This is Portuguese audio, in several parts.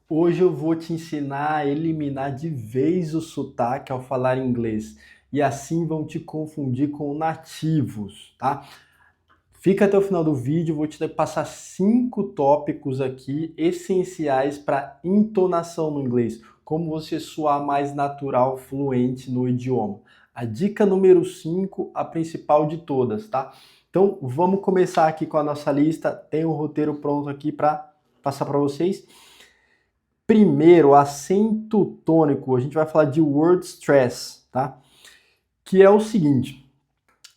Hoje eu vou te ensinar a eliminar de vez o sotaque ao falar inglês e assim vão te confundir com nativos, tá? Fica até o final do vídeo, vou te passar 5 tópicos aqui essenciais para entonação no inglês, como você soar mais natural, fluente no idioma. A dica número 5, a principal de todas, tá? Então vamos começar aqui com a nossa lista. Tem um roteiro pronto aqui para passar para vocês. Primeiro, acento tônico, a gente vai falar de word stress, tá? Que é o seguinte,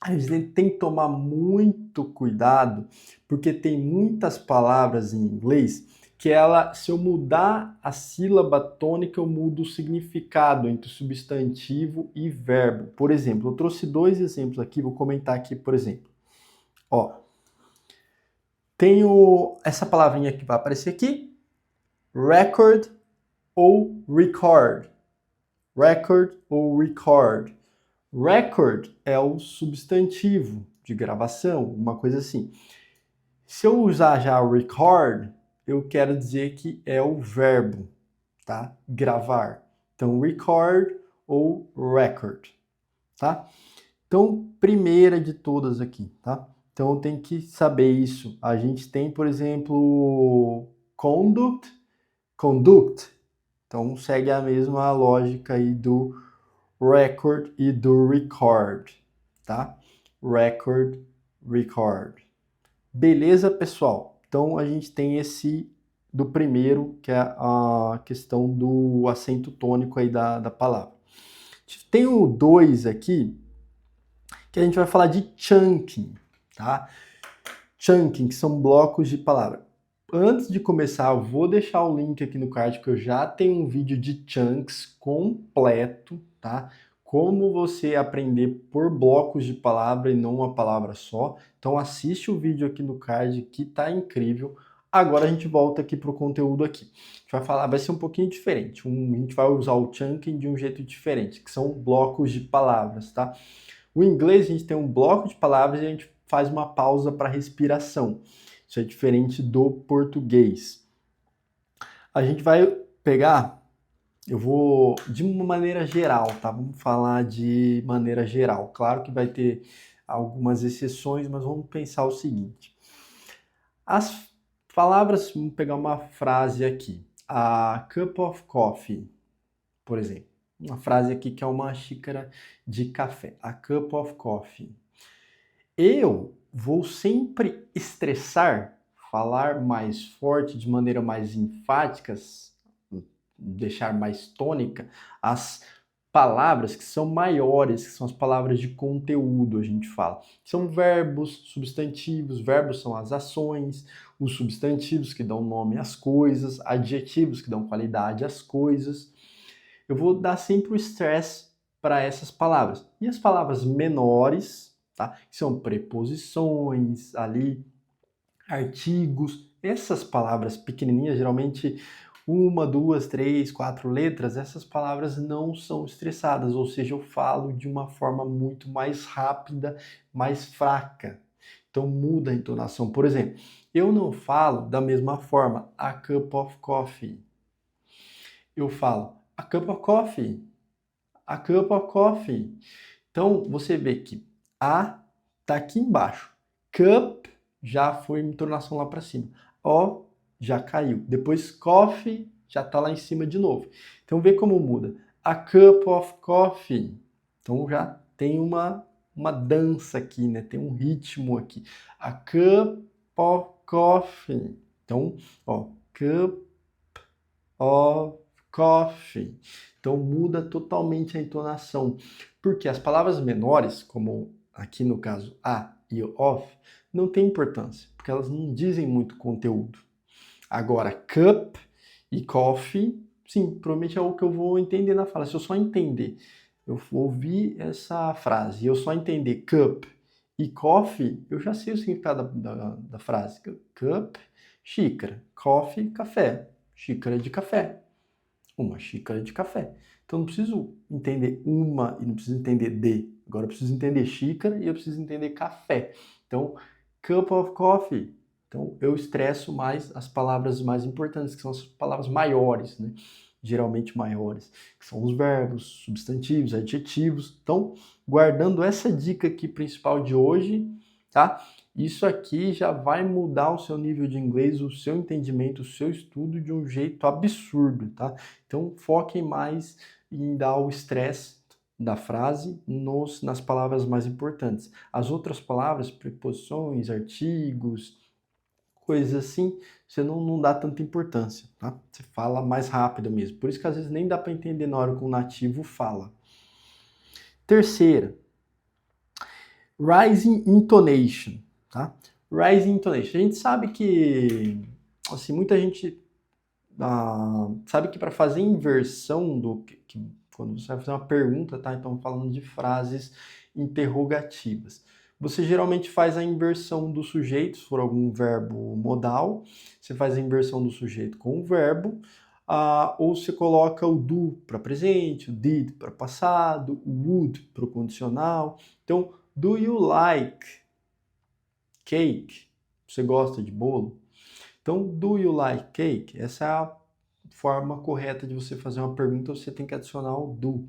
a gente tem que tomar muito cuidado, porque tem muitas palavras em inglês que se eu mudar a sílaba tônica, eu mudo o significado entre substantivo e verbo. Por exemplo, eu trouxe 2 exemplos aqui, vou comentar aqui, por exemplo. Ó, tenho essa palavrinha que vai aparecer aqui, record ou record. Record ou record. Record é o substantivo de gravação, uma coisa assim. Se eu usar já record, eu quero dizer que é o verbo, tá? Gravar. Então, record ou record, tá? Então, primeira de todas aqui, tá? Então, tem que saber isso. A gente tem, por exemplo, conduct. Então, segue a mesma lógica aí do record e do record, tá? Record, record. Beleza, pessoal? Então a gente tem esse do primeiro, que é a questão do acento tônico aí da palavra. Tem o 2 aqui, que a gente vai falar de chunking, tá? Chunking, que são blocos de palavra. Antes de começar, eu vou deixar o link aqui no card, que eu já tenho um vídeo de chunks completo, tá? Como você aprender por blocos de palavra e não uma palavra só. Então assiste o vídeo aqui no card, que tá incrível. Agora a gente volta aqui para o conteúdo aqui. A gente vai falar, vai ser um pouquinho diferente. A gente vai usar o chunking de um jeito diferente, que são blocos de palavras, tá? O inglês, a gente tem um bloco de palavras e a gente faz uma pausa para respiração. Isso é diferente do português. A gente vai pegar, eu vou de uma maneira geral, tá? Vamos falar de maneira geral. Claro que vai ter algumas exceções, mas vamos pensar o seguinte. As palavras, vamos pegar uma frase aqui. A cup of coffee, por exemplo. Uma frase aqui que é uma xícara de café. A cup of coffee. Eu vou sempre estressar, falar mais forte, de maneira mais enfática, deixar mais tônica, as palavras que são maiores, que são as palavras de conteúdo, a gente fala. São verbos, substantivos, verbos são as ações, os substantivos que dão nome às coisas, adjetivos que dão qualidade às coisas. Eu vou dar sempre o stress para essas palavras. E as palavras menores, tá? Que são preposições ali, artigos, essas palavras pequenininhas, geralmente 1, 2, 3, 4 letras, essas palavras não são estressadas, ou seja, eu falo de uma forma muito mais rápida, mais fraca. Então muda a entonação. Por exemplo, eu não falo da mesma forma a cup of coffee. Eu falo a cup of coffee, a cup of coffee. Então você vê que a tá aqui embaixo. Cup já foi entonação lá para cima. O já caiu. Depois coffee já tá lá em cima de novo. Então vê como muda. A cup of coffee. Então já tem uma dança aqui, né? Tem um ritmo aqui. A cup of coffee. Então, ó, cup of coffee. Então muda totalmente a entonação, porque as palavras menores, como aqui no caso a e o of, não tem importância, porque elas não dizem muito conteúdo. Agora, cup e coffee, sim, provavelmente é o que eu vou entender na fala. Se eu só entender, eu ouvir essa frase e eu só entender cup e coffee, eu já sei o significado da frase. Cup, xícara. Coffee, café. Xícara de café. Uma xícara de café. Então não preciso entender uma e não preciso entender de. Agora eu preciso entender xícara e eu preciso entender café. Então, cup of coffee. Então, eu estresso mais as palavras mais importantes, que são as palavras maiores, né? Geralmente maiores, que são os verbos, substantivos, adjetivos. Então, guardando essa dica aqui principal de hoje, tá? Isso aqui já vai mudar o seu nível de inglês, o seu entendimento, o seu estudo de um jeito absurdo, tá? Então, foquem mais em dar o estresse da frase nas palavras mais importantes. As outras palavras, preposições, artigos, coisas assim, você não dá tanta importância, tá? Você fala mais rápido mesmo. Por isso que às vezes nem dá para entender na hora que o nativo fala. Terceira, rising intonation, tá? Rising intonation. A gente sabe que, assim, muita gente sabe que para fazer inversão quando você vai fazer uma pergunta, tá? Então falando de frases interrogativas. Você geralmente faz a inversão do sujeito, se for algum verbo modal, você faz a inversão do sujeito com o verbo, ou você coloca o do para presente, o did para passado, o would para o condicional. Então, do you like cake? Você gosta de bolo? Então, do you like cake? Essa é a forma correta de você fazer uma pergunta, você tem que adicionar o do.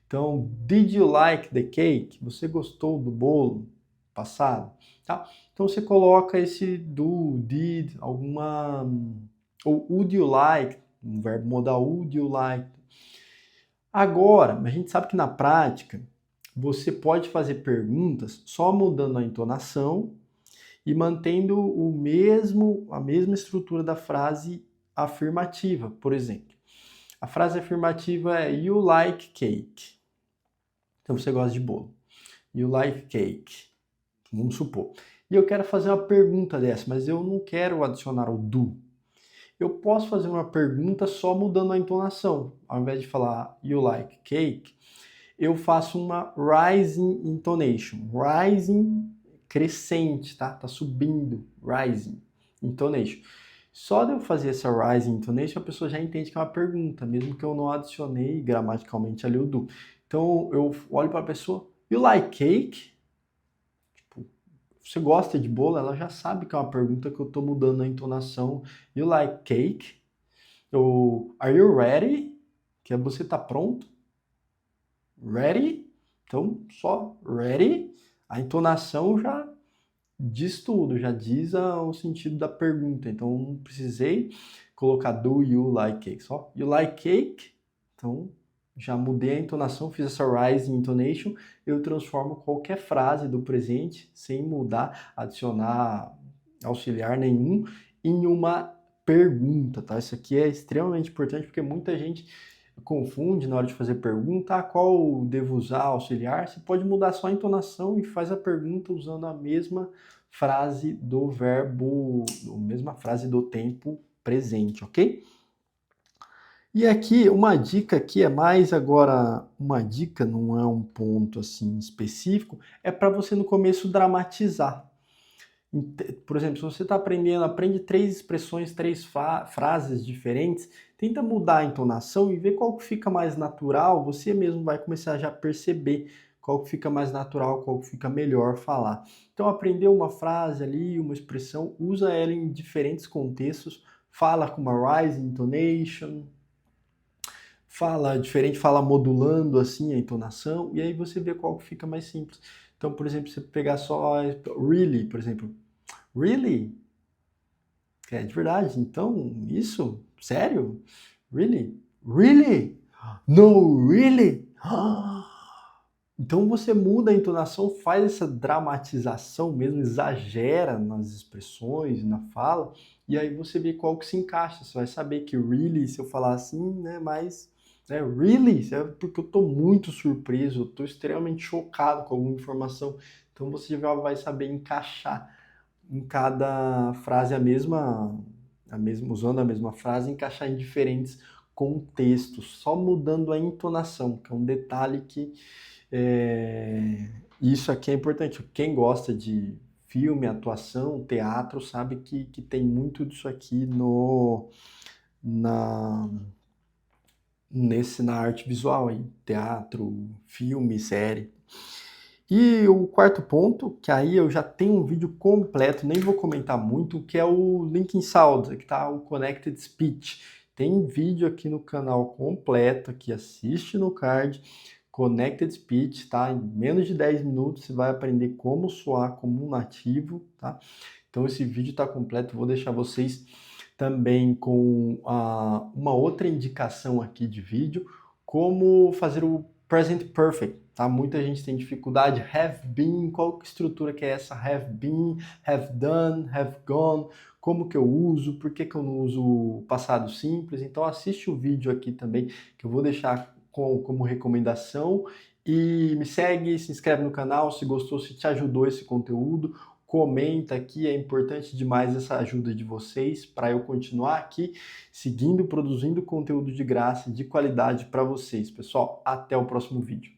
Então, did you like the cake? Você gostou do bolo passado? Tá? Então, você coloca esse do, did, ou would you like, um verbo modal, would you like. Agora, a gente sabe que na prática, você pode fazer perguntas só mudando a entonação e mantendo a mesma estrutura da frase afirmativa, por exemplo. A frase afirmativa é you like cake. Então você gosta de bolo. You like cake. Vamos supor. E eu quero fazer uma pergunta dessa, mas eu não quero adicionar o do. Eu posso fazer uma pergunta só mudando a entonação. Ao invés de falar you like cake, eu faço uma rising intonation. Rising crescente, tá? Tá subindo. Rising intonation. Só de eu fazer essa rising intonation, a pessoa já entende que é uma pergunta, mesmo que eu não adicionei gramaticalmente ali o do. Então eu olho para a pessoa, you like cake? Tipo, você gosta de bolo? Ela já sabe que é uma pergunta que eu estou mudando a entonação. You like cake? Ou are you ready? Que é você tá pronto? Ready? Então só ready. A entonação já diz tudo, já diz o sentido da pergunta. Então não precisei colocar do you like cake, só you like cake. Então já mudei a entonação, fiz essa rising intonation, eu transformo qualquer frase do presente sem mudar, adicionar auxiliar nenhum em uma pergunta, tá? Isso aqui é extremamente importante porque muita gente confunde na hora de fazer pergunta, qual devo usar auxiliar? Você pode mudar só a entonação e faz a pergunta usando a mesma frase do verbo, a mesma frase do tempo presente, ok? E aqui, uma dica aqui é mais agora, uma dica, não é um ponto assim específico, é para você no começo dramatizar. Por exemplo, se você está aprende 3 expressões, 3 frases diferentes, tenta mudar a entonação e ver qual que fica mais natural, você mesmo vai começar a já perceber qual que fica mais natural, qual que fica melhor falar. Então, aprender uma frase ali, uma expressão, usa ela em diferentes contextos, fala com uma rising intonation, fala diferente, fala modulando assim a entonação, e aí você vê qual que fica mais simples. Então, por exemplo, você pegar só really, por exemplo, really? É de verdade. Então, isso? Sério? Really? Really? No, really? Então você muda a entonação, faz essa dramatização mesmo, exagera nas expressões, na fala, e aí você vê qual que se encaixa. Você vai saber que really, se eu falar assim, né, mas really, é porque eu estou muito surpreso, eu estou extremamente chocado com alguma informação. Então você já vai saber encaixar em cada frase usando a mesma frase, encaixar em diferentes contextos, só mudando a entonação, que é um detalhe que isso aqui é importante. Quem gosta de filme, atuação, teatro, sabe que tem muito disso aqui na, na arte visual, aí, teatro, filme, série. E o quarto ponto, que aí eu já tenho um vídeo completo, nem vou comentar muito, que é o Linking Sound, que tá o Connected Speech. Tem vídeo aqui no canal completo, aqui assiste no card, Connected Speech, tá? Em menos de 10 minutos você vai aprender como soar como um nativo, tá? Então esse vídeo está completo, vou deixar vocês também com uma outra indicação aqui de vídeo, como fazer o Present Perfect, tá? Muita gente tem dificuldade, have been, qual estrutura que é essa? Have been, have done, have gone, como que eu uso, por que que eu não uso o passado simples? Então assiste o vídeo aqui também, que eu vou deixar como recomendação, e me segue, se inscreve no canal, se gostou, se te ajudou esse conteúdo, comenta aqui, é importante demais essa ajuda de vocês para eu continuar aqui seguindo, produzindo conteúdo de graça, de qualidade para vocês. Pessoal, até o próximo vídeo.